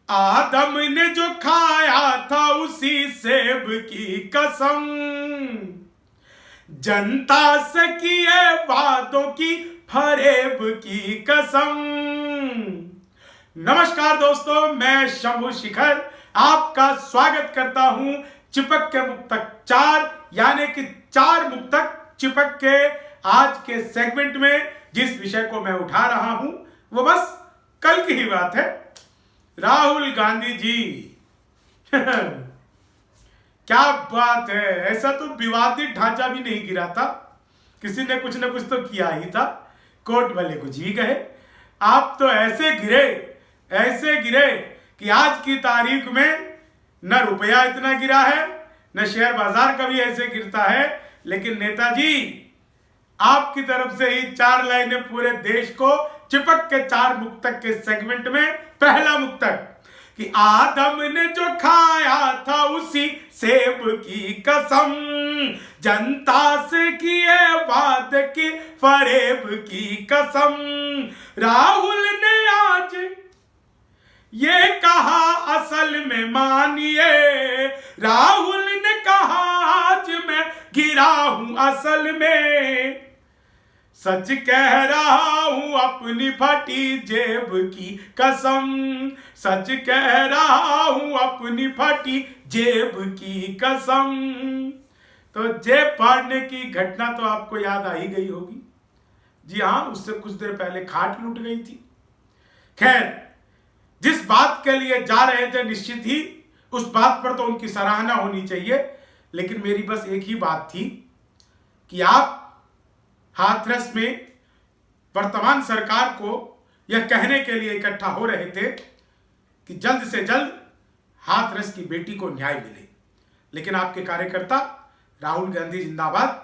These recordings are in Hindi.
आदम ने जो खाया था उसी सेब की कसम, जनता से किए वादों की फरेब की कसम। नमस्कार दोस्तों, मैं शंभू शिखर आपका स्वागत करता हूं चिपक के मुक्तक 4 यानी कि 4 मुक्तक चिपक के आज के सेगमेंट में। जिस विषय को मैं उठा रहा हूं वो बस कल की ही बात है। राहुल गांधी जी क्या बात है, ऐसा तो विवादित ढांचा भी नहीं गिरा था, किसी ने कुछ ना कुछ तो किया ही था। कोर्ट वाले कुछ भी कहे, आप तो ऐसे गिरे कि आज की तारीख में न रुपया इतना गिरा है, न शेयर बाजार कभी ऐसे गिरता है। लेकिन नेताजी, आपकी तरफ से ही 4 लाइनें पूरे देश को चिपक के 4 मुक्तक के सेगमेंट में। पहला मुक्तक कि आदम ने जो खाया था उसी सेब की कसम, जनता से किए वादे की फरेब की कसम। राहुल ने आज ये कहा असल में मानिए, राहुल ने कहा आज मैं गिरा हूं असल में, सच कह रहा हूं अपनी फटी जेब की कसम, सच कह रहा हूं अपनी फटी जेब की कसम। तो जेब फाड़ने की घटना तो आपको याद आ ही गई होगी। जी हां, उससे कुछ देर पहले खाट लूट गई थी। खैर, जिस बात के लिए जा रहे थे निश्चित ही उस बात पर तो उनकी सराहना होनी चाहिए। लेकिन मेरी बस एक ही बात थी कि आप हाथरस में वर्तमान सरकार को यह कहने के लिए इकट्ठा हो रहे थे कि जल्द से जल्द हाथरस की बेटी को न्याय मिले। लेकिन आपके कार्यकर्ता राहुल गांधी जिंदाबाद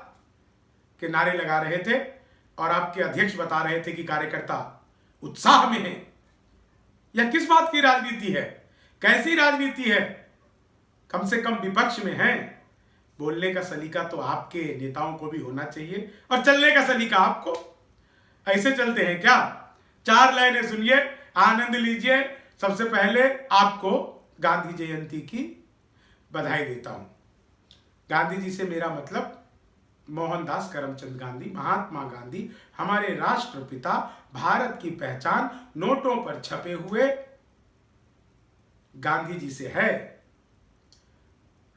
के नारे लगा रहे थे और आपके अध्यक्ष बता रहे थे कि कार्यकर्ता उत्साह में हैं। यह किस बात की राजनीति है, कैसी राजनीति है? कम से कम विपक्ष में हैं। बोलने का सलीका तो आपके नेताओं को भी होना चाहिए और चलने का सलीका आपको। ऐसे चलते हैं क्या? 4 लाइनें सुनिए, आनंद लीजिए। सबसे पहले आपको गांधी जयंती की बधाई देता हूं। गांधी जी से मेरा मतलब मोहनदास करमचंद गांधी, महात्मा गांधी, हमारे राष्ट्रपिता, भारत की पहचान, नोटों पर छपे हुए गांधी जी से है,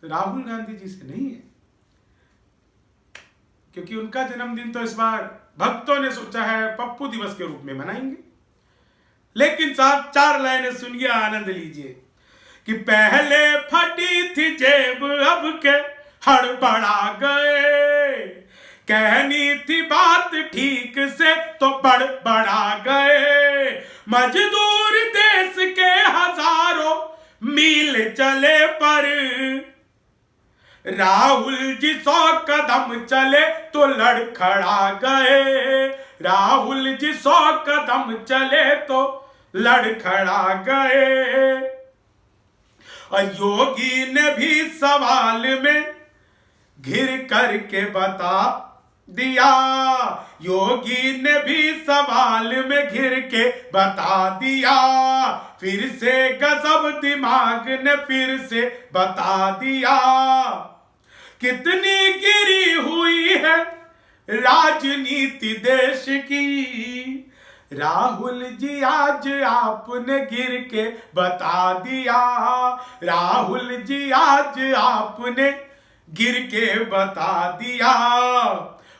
राहुल गांधी जी से नहीं है। क्योंकि उनका जन्मदिन तो इस बार भक्तों ने सोचा है पप्पू दिवस के रूप में मनाएंगे। लेकिन साहब 4 लाइनें सुनिए, आनंद लीजिए कि पहले फटी थी जेब अब के हड़बड़ा गए, कहनी थी बात ठीक से तो बड़बड़ा गए, मजदूर देश के हजारों मील चले पर राहुल जी 100 कदम चले तो लड़खड़ा गए, राहुल जी 100 कदम चले तो लड़खड़ा गए। और योगी ने भी सवाल में घिर करके बता दिया, योगी ने भी सवाल में घिर के बता दिया, फिर से गजब दिमाग ने फिर से बता दिया, कितनी गिरी हुई है राजनीति देश की, राहुल जी आज आपने गिर के बता दिया, राहुल जी आज आपने गिर के बता दिया।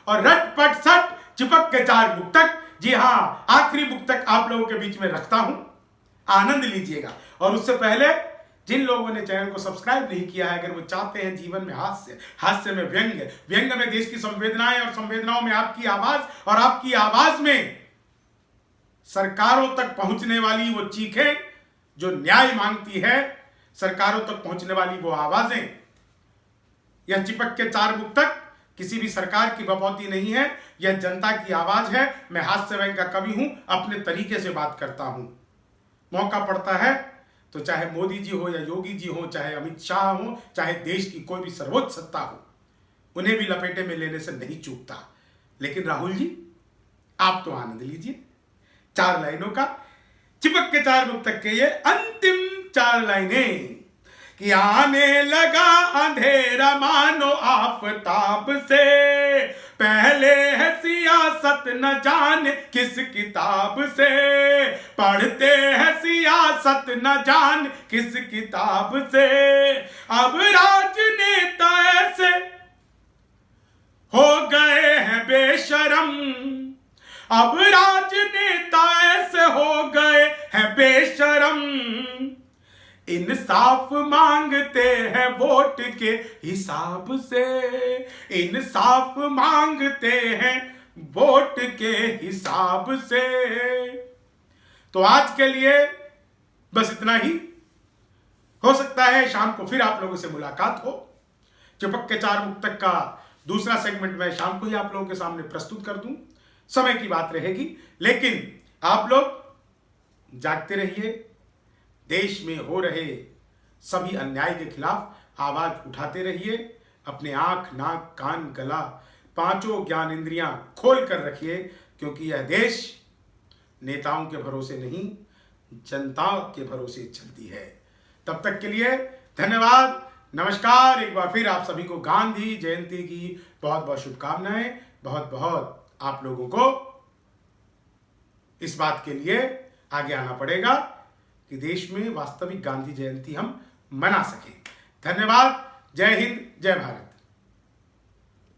और रटपट सट चिपक के 4 मुक्तक, जी हां, आखिरी मुक्तक आप लोगों के बीच में रखता हूं, आनंद लीजिएगा। और उससे पहले जिन लोगों ने चैनल को सब्सक्राइब नहीं किया है, अगर वो चाहते हैं जीवन में हास्य, हास्य में व्यंग्य, व्यंग्य में देश की संवेदनाएं और संवेदनाओं में आपकी आवाज, और आपकी आवाज में सरकारों तक पहुंचने वाली वो चीखें जो न्याय मांगती है, सरकारों तक पहुंचने वाली वो आवाजें। यह चिपक के 4 मुक्तक किसी भी सरकार की बपौती नहीं है, यह जनता की आवाज है। मैं हास्य व्यंग्य का कवि हूं, अपने तरीके से बात करता हूं। मौका पड़ता है तो चाहे मोदी जी हो या योगी जी हो, चाहे अमित शाह हो, चाहे देश की कोई भी सर्वोच्च सत्ता हो, उन्हें भी लपेटे में लेने से नहीं चूकता। लेकिन राहुल जी, आप तो आनंद लीजिए 4 लाइनों का। चिपक के 4 मुक्तक के ये अंतिम चार लाइनें कि आने लगा अंधेरा मानो आफताब से, पहले है सियासत न जाने किस किताब से, पढ़ते हैं सियासत न जाने किस किताब से। अब राजनेता ऐसे हो गए हैं बेशरम, अब राजनेता ऐसे हो गए हैं बेशरम, इंसाफ मांगते हैं वोट के हिसाब से, इंसाफ मांगते हैं वोट के हिसाब से। तो आज के लिए बस इतना ही। हो सकता है शाम को फिर आप लोगों से मुलाकात हो। चिपक के चार मुक्तक का दूसरा सेगमेंट मैं शाम को ही आप लोगों के सामने प्रस्तुत कर दूं। समय की बात रहेगी, लेकिन आप लोग जागते रहिए। देश में हो रहे सभी अन्याय के खिलाफ आवाज उठाते रहिए। अपने आंख, नाक, कान, गला, पांचों ज्ञान इंद्रियां खोल कर रखिए, क्योंकि यह देश नेताओं के भरोसे नहीं, जनता के भरोसे चलती है। तब तक के लिए धन्यवाद, नमस्कार। एक बार फिर आप सभी को गांधी जयंती की बहुत बहुत शुभकामनाएं। बहुत बहुत आप लोगों को इस बात के लिए आगे आना पड़ेगा कि देश में वास्तविक गांधी जयंती हम मना सकें। धन्यवाद। जय हिंद, जय भारत।